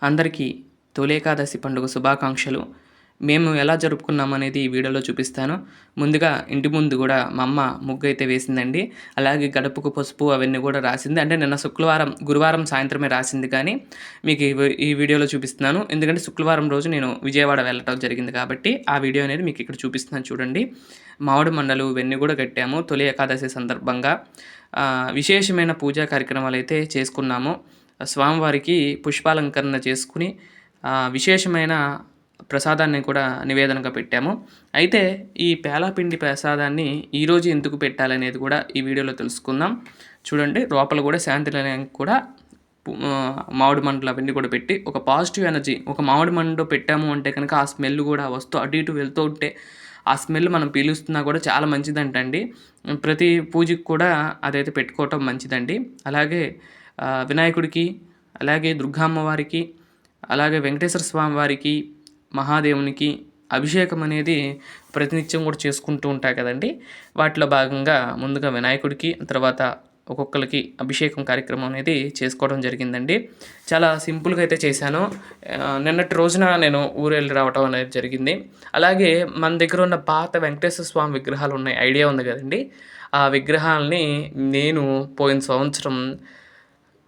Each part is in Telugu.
అందరికీ తొలి ఏకాదశి పండుగ శుభాకాంక్షలు. మేము ఎలా జరుపుకున్నామనేది ఈ వీడియోలో చూపిస్తాను. ముందుగా ఇంటి ముందు గూడా మా అమ్మ ముగ్గయితే వేసిందండి. అలాగే గడపకు పసుపు అవన్నీ గూడా రాసింది. అంటే నిన్న గురువారం సాయంత్రమే రాసింది కానీ మీకు ఈ వీడియోలో చూపిస్తున్నాను. ఎందుకంటే శుక్రవారం రోజు నేను విజయవాడ వెళ్ళటం జరిగింది కాబట్టి ఆ వీడియో అనేది మీకు ఇక్కడ చూపిస్తున్నాను చూడండి. మామిడి మండలు ఇవన్నీ గూడా కట్టాము తొలి ఏకాదశి సందర్భంగా. విశేషమైన పూజా కార్యక్రమాలైతే చేసుకున్నాము. స్వామివారికి పుష్పాలంకరణ చేసుకుని విశేషమైన ప్రసాదాన్ని కూడా నివేదనగా పెట్టాము. అయితే ఈ పేలాపిండి ప్రసాదాన్ని ఈరోజు ఎందుకు పెట్టాలనేది కూడా ఈ వీడియోలో తెలుసుకుందాం. చూడండి, లోపల కూడా శాంతి నిలయానికి కూడా మామిడి మండలు అవన్నీ కూడా పెట్టి ఒక పాజిటివ్ ఎనర్జీ, ఒక మామిడి మండు పెట్టాము అంటే కనుక ఆ స్మెల్ కూడా వస్తూ అటు ఇటు వెళ్తూ ఉంటే ఆ స్మెల్ మనం పీలుస్తున్నా కూడా చాలా మంచిదంటండి. ప్రతి పూజకి కూడా అదైతే పెట్టుకోవటం మంచిదండి. అలాగే వినాయకుడికి, అలాగే దుర్గా అమ్మవారికి, అలాగే వెంకటేశ్వర స్వామి వారికి, మహాదేవునికి అభిషేకం అనేది ప్రతినిత్యం కూడా చేసుకుంటూ ఉంటాయి కదండి. వాటిలో భాగంగా ముందుగా వినాయకుడికి, తర్వాత ఒక్కొక్కరికి అభిషేకం కార్యక్రమం అనేది చేసుకోవడం జరిగిందండి. చాలా సింపుల్గా అయితే చేశాను. నిన్నటి రోజున నేను ఊరు వెళ్ళి రావటం అనేది జరిగింది. అలాగే మన దగ్గర ఉన్న పాత వెంకటేశ్వర స్వామి విగ్రహాలు ఉన్నాయి, ఐడియా ఉంది కదండి. ఆ విగ్రహాలని నేను పోయిన సంవత్సరం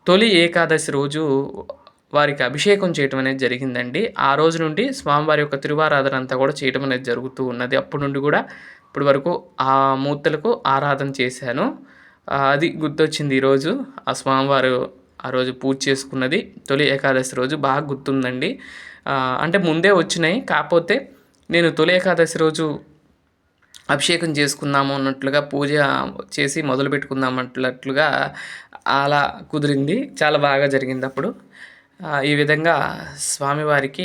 తొలి ఏకాదశి రోజు వారికి అభిషేకం చేయటం అనేది జరిగిందండి. ఆ రోజు నుండి స్వామివారి యొక్క తిరువారాధన అంతా కూడా చేయటం అనేది జరుగుతూ ఉన్నది. అప్పటి నుండి కూడా ఇప్పటి వరకు ఆ మూర్తులకు ఆరాధన చేశాను. అది గుర్తొచ్చింది ఈరోజు. ఆ స్వామివారు ఆ రోజు పూజ చేసుకున్నది తొలి ఏకాదశి రోజు బాగా గుర్తుందండి. అంటే ముందే వచ్చినాయి, కాకపోతే నేను తొలి ఏకాదశి రోజు అభిషేకం చేసుకుందాము అన్నట్లుగా పూజ చేసి మొదలు పెట్టుకుందాం అన్నట్లుగా అలా కుదిరింది. చాలా బాగా జరిగింది అప్పుడు. ఈ విధంగా స్వామివారికి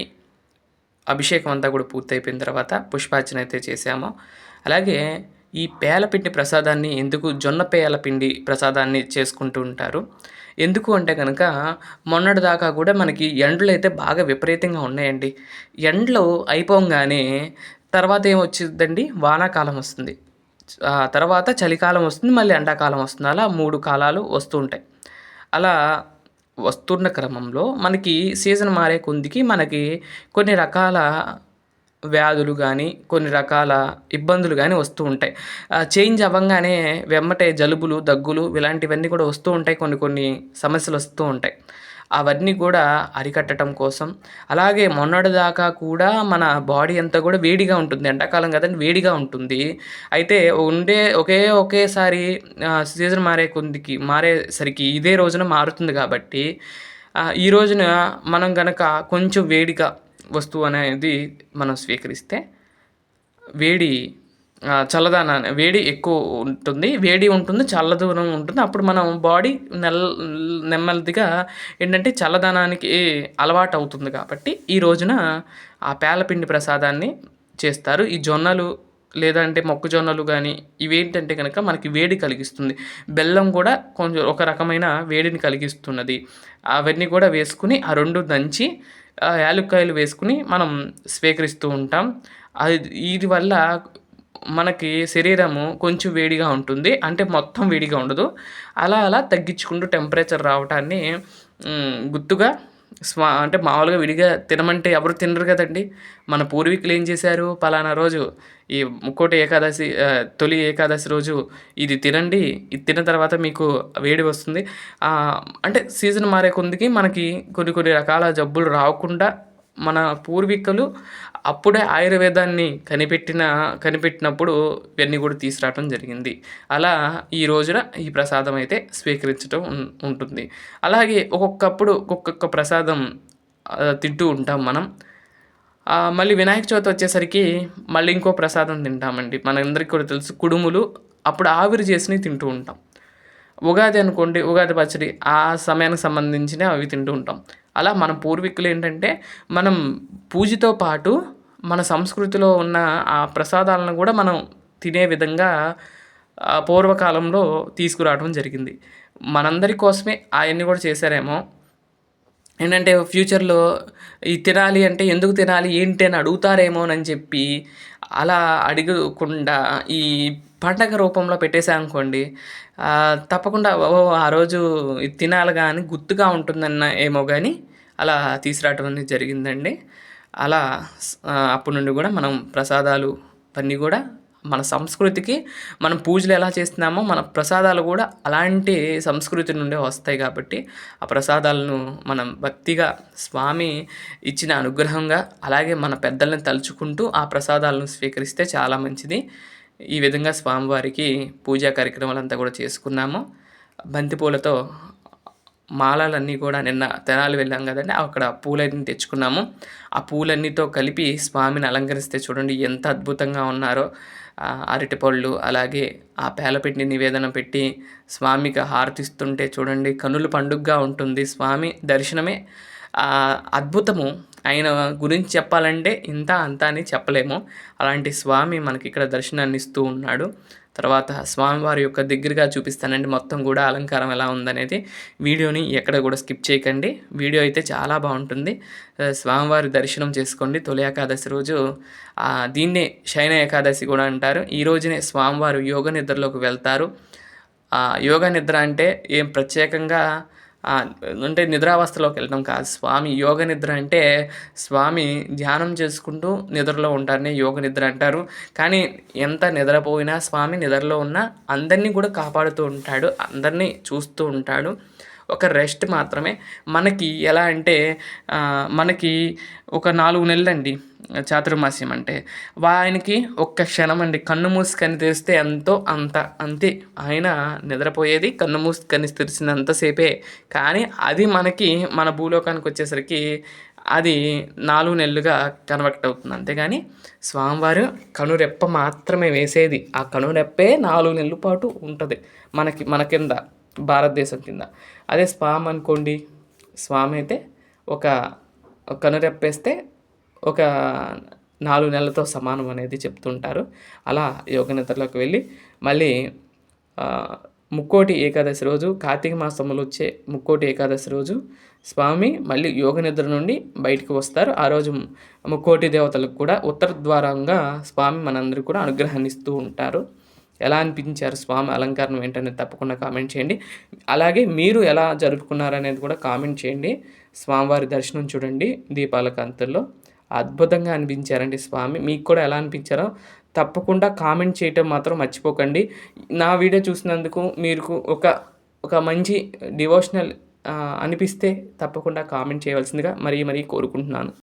అభిషేకం అంతా కూడా పూర్తయిపోయిన తర్వాత పుష్పార్చన అయితే చేశాము. అలాగే ఈ పేలపిండి ప్రసాదాన్ని ఎందుకు జొన్న పేలపిండి ప్రసాదాన్ని చేసుకుంటూ ఉంటారు, ఎందుకు అంటే కనుక మొన్నటి దాకా కూడా మనకి ఎండలు అయితే బాగా విపరీతంగా ఉన్నాయండి. ఎండలు అయిపోగానే తర్వాత ఏమొచ్చిందండి, వానాకాలం వస్తుంది, తర్వాత చలికాలం వస్తుంది, మళ్ళీ ఎండాకాలం వస్తుంది. అలా 3 కాలాలు వస్తూ ఉంటాయి. అలా వస్తున్న క్రమంలో మనకి సీజన్ మారే కొద్దికి మనకి కొన్ని రకాల వ్యాధులు కానీ, కొన్ని రకాల ఇబ్బందులు కానీ వస్తూ ఉంటాయి. చేంజ్ అవ్వంగానే వెమ్మటే జలుబులు, దగ్గులు ఇలాంటివన్నీ కూడా వస్తూ ఉంటాయి. కొన్ని కొన్ని సమస్యలు వస్తూ ఉంటాయి. అవన్నీ కూడా అరికట్టడం కోసం, అలాగే మొన్నటిదాకా కూడా మన బాడీ అంతా కూడా వేడిగా ఉంటుంది. ఎండాకాలం కదండి, వేడిగా ఉంటుంది. అయితే ఒకేసారి సీజన్ మారేసరికి ఇదే రోజున మారుతుంది కాబట్టి ఈ రోజున మనం గనక కొంచెం వేడిగా వస్తువు అనేది మనం స్వీకరిస్తే వేడి ఎక్కువ ఉంటుంది, వేడి ఉంటుంది, చల్లదనం ఉంటుంది. అప్పుడు మనం బాడీ నెమ్మదిగా ఏంటంటే చల్లదనానికి అలవాటు అవుతుంది. కాబట్టి ఈ రోజున ఆ పేలపిండి ప్రసాదాన్ని చేస్తారు. ఈ జొన్నలు లేదంటే మొక్కజొన్నలు కానీ ఇవేంటంటే కనుక మనకి వేడి కలిగిస్తుంది. బెల్లం కూడా కొంచెం ఒక రకమైన వేడిని కలిగిస్తున్నది. అవన్నీ కూడా వేసుకుని ఆ 2 దంచి యాలుక్కాయలు వేసుకుని మనం స్వీకరిస్తూ ఉంటాం. వీటి వల్ల మనకి శరీరము కొంచెం వేడిగా ఉంటుంది, అంటే మొత్తం వేడిగా ఉండదు. అలా అలా తగ్గించుకుంటూ టెంపరేచర్ రావటాన్ని గుర్తుగా అంటే మామూలుగా విడిగా తినమంటే ఎవరు తినరు కదండి. మన పూర్వీకులు ఏం చేశారు, పలానా రోజు ఈ తొలి ఏకాదశి రోజు ఇది తినండి, ఇది తిన్న తర్వాత మీకు వేడి వస్తుంది. అంటే సీజన్ మారే కొద్దికి మనకి కొన్ని కొన్ని రకాల జబ్బులు రాకుండా మన పూర్వీకులు అప్పుడే ఆయుర్వేదాన్ని కనిపెట్టినప్పుడు ఇవన్నీ కూడా తీసుకురావడం జరిగింది. అలా ఈ రోజున ఈ ప్రసాదం అయితే స్వీకరించడం ఉంటుంది. అలాగే ఒక్కొక్క ప్రసాదం తింటూ ఉంటాం మనం. మళ్ళీ వినాయక చవితి వచ్చేసరికి మళ్ళీ ఇంకో ప్రసాదం తింటామండి. మనందరికీ కూడా తెలుసు, కుడుములు. అప్పుడు ఆవిరి చేసినవి తింటూ ఉంటాం. ఉగాది అనుకోండి, ఉగాది పచ్చడి ఆ సమయానికి సంబంధించిన అవి తింటూ ఉంటాం. అలా మన పూర్వీకులు ఏంటంటే మనం పూజతో పాటు మన సంస్కృతిలో ఉన్న ఆ ప్రసాదాలను కూడా మనం తినే విధంగా పూర్వకాలంలో తీసుకురావడం జరిగింది. మనందరి కోసమే అవన్నీ కూడా చేశారేమో. ఏంటంటే ఫ్యూచర్లో ఇది తినాలి అంటే ఎందుకు తినాలి ఏంటి అని అడుగుతారేమోనని చెప్పి అలా అడగకుండా ఈ పండగ రూపంలో పెట్టేసామనుకోండి, తప్పకుండా ఆ రోజు ఇది తినాలిగా అని గుర్తుగా ఉంటుందన్న ఏమో కానీ అలా తీసుకురావటం అనేది జరిగిందండి. అలా అప్పటి నుండి కూడా మనం ప్రసాదాలు అన్నీ కూడా మన సంస్కృతికి మనం పూజలు ఎలా చేస్తున్నామో మన ప్రసాదాలు కూడా అలాంటి సంస్కృతి నుండే వస్తాయి కాబట్టి ఆ ప్రసాదాలను మనం భక్తిగా స్వామి ఇచ్చిన అనుగ్రహంగా అలాగే మన పెద్దల్ని తలుచుకుంటూ ఆ ప్రసాదాలను స్వీకరిస్తే చాలా మంచిది. ఈ విధంగా స్వామివారికి పూజా కార్యక్రమాలంతా కూడా చేసుకున్నాము. బంతిపూలతో మాలలన్నీ కూడా నిన్న తెనాలి వెళ్ళాం కదండి, అక్కడ పూలన్నీ తెచ్చుకున్నాము. ఆ పూలన్నీతో కలిపి స్వామిని అలంకరిస్తే చూడండి ఎంత అద్భుతంగా ఉన్నారో. అరటిపళ్ళు అలాగే ఆ పేలపిండి నివేదన పెట్టి స్వామికి హారతిస్తుంటే చూడండి కనుల పండుగగా ఉంటుంది. స్వామి దర్శనమే అద్భుతము. ఆయన గురించి చెప్పాలంటే ఇంత అంత అని చెప్పలేము. అలాంటి స్వామి మనకి ఇక్కడ దర్శనాన్ని ఇస్తూ ఉన్నాడు. తర్వాత స్వామివారి యొక్క దగ్గరగా చూపిస్తానండి మొత్తం కూడా అలంకారం ఎలా ఉందనేది. వీడియోని ఎక్కడ కూడా స్కిప్ చేయకండి. వీడియో అయితే చాలా బాగుంటుంది. స్వామివారి దర్శనం చేసుకోండి. తొలి ఏకాదశి రోజు దీన్నే శయన ఏకాదశి కూడా అంటారు. ఈ రోజునే స్వామివారు యోగ నిద్రలోకి వెళ్తారు. యోగ నిద్ర అంటే ఏం ప్రత్యేకంగా అంటే నిద్రావస్థలోకి వెళ్ళడం కాదు. స్వామి యోగ నిద్ర అంటే స్వామి ధ్యానం చేసుకుంటూ నిద్రలో ఉంటారని యోగ నిద్ర అంటారు. కానీ ఎంత నిద్రపోయినా స్వామి నిద్రలో ఉన్న అందరినీ కూడా కాపాడుతూ ఉంటాడు, అందరినీ చూస్తూ ఉంటాడు. ఒక రెస్ట్ మాత్రమే. మనకి ఎలా అంటే మనకి ఒక 4 నెలలండి చాతుర్మాస్యం అంటే. ఆయనకి ఒక్క క్షణం అండి, కన్ను మూసుకొని తెరిస్తే ఎంతో అంతే. ఆయన నిద్రపోయేది కన్ను మూసుకొని తెరిచినంతసేపే. కానీ అది మనకి మన భూలోకానికి వచ్చేసరికి అది 4 నెలలుగా కన్వర్ట్ అవుతుంది. అంతేగాని స్వామివారు కనురెప్ప మాత్రమే వేసేది. ఆ కనురెప్పే 4 నెలల పాటు ఉంటుంది మన కింద, భారతదేశం కింద. అదే స్వామి అనుకోండి, స్వామి అయితే ఒక కనురెప్పేస్తే ఒక 4 నెలలతో సమానం అనేది చెప్తుంటారు. అలా యోగ నిద్రలోకి వెళ్ళి మళ్ళీ ముక్కోటి ఏకాదశి రోజు, కార్తీక మాసంలో వచ్చే ముక్కోటి ఏకాదశి రోజు స్వామి మళ్ళీ యోగ నిద్ర నుండి బయటకు వస్తారు. ఆ రోజు ముక్కోటి దేవతలకు కూడా ఉత్తర ద్వారంగా స్వామి మనందరికీ కూడా అనుగ్రహాన్ని ఇస్తూ ఉంటారు. ఎలా అనిపించారు స్వామి అలంకరణ ఏంటనేది తప్పకుండా కామెంట్ చేయండి. అలాగే మీరు ఎలా జరుపుకున్నారనేది కూడా కామెంట్ చేయండి. స్వామివారి దర్శనం చూడండి దీపాల కాంతుల్లో అద్భుతంగా అనిపించారండి స్వామి. మీకు కూడా ఎలా అనిపించారో తప్పకుండా కామెంట్ చేయటం మాత్రం మర్చిపోకండి. నా వీడియో చూసినందుకు మీకు ఒక మంచి డివోషనల్ అనిపిస్తే తప్పకుండా కామెంట్ చేయవలసిందిగా మరీ కోరుకుంటున్నాను.